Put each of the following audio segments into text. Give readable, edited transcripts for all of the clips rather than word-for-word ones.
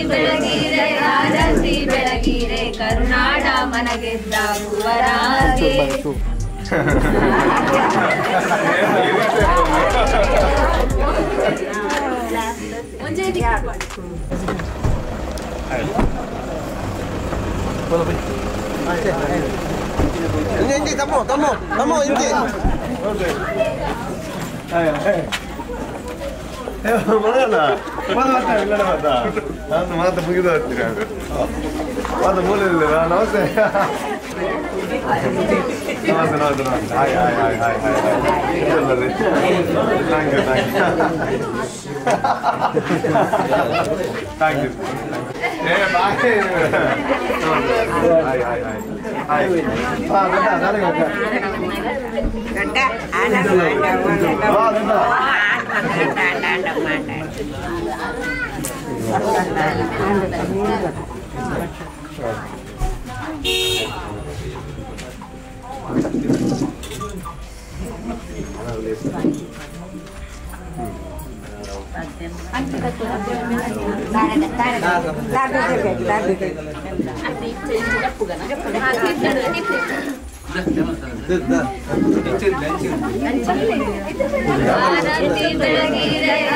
ಬೆಳಗಿರೆ ಆರತಿ ಬೆಳಗಿರೆ ಕರುನಾಡ ಮನಗೆದ್ದ ಕುವರಾಗೆ ನಾನು ಮಾತು ಮುಗಿದು ಹೋಗ್ತೀರಿ ಅದು ಮೂಲೆಯಲ್ಲಿ ನಮಸ್ತೆ ನಮಸ್ತೆ ನಮಸ್ತೆ ನಮಸ್ತೆ hi hi hi hi hi thank you thank you ಏ bye hi hi hi hi ಹಾಂ ಗಡ್ಡ ನನಗೆ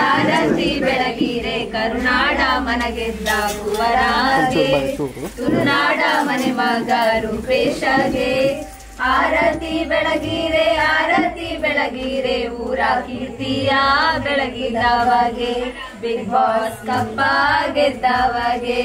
ಆರತಿ ಬೆಳಗಿರೆ ಕರುನಾಡ ಮನಗೆದ್ದ ಕುವರಾಗೆ ತುಳುನಾಡ ಮನೆ ಮಗ ರೂಪೇಶಗೆ ಆರತಿ ಬೆಳಗಿರೆ ಊರ ಕೀರ್ತಿಯ ಬೆಳಗಿದವಗೆ ಬಿಗ್ ಬಾಸ್ ಕಪ್ಪ ಗೆದ್ದವಗೆ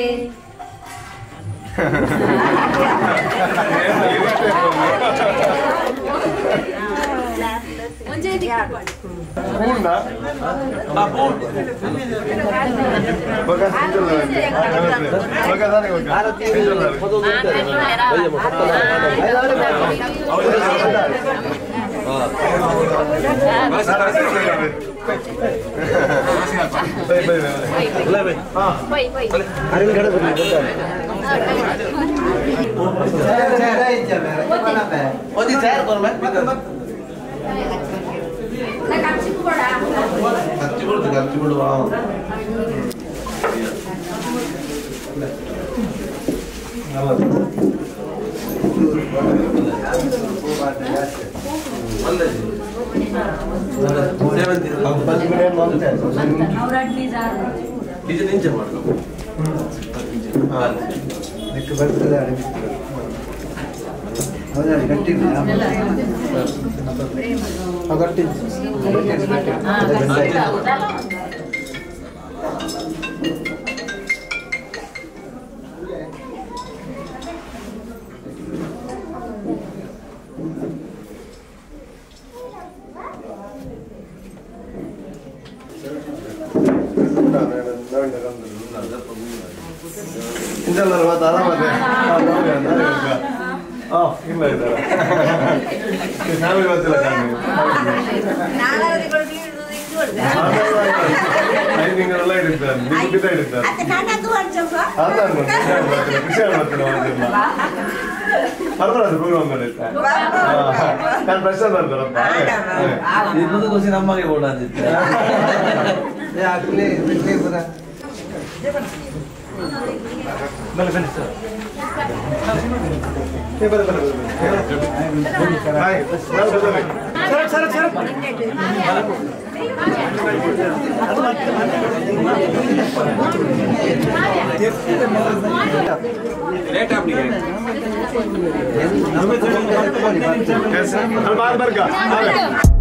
ನಮಗೆ बार बार का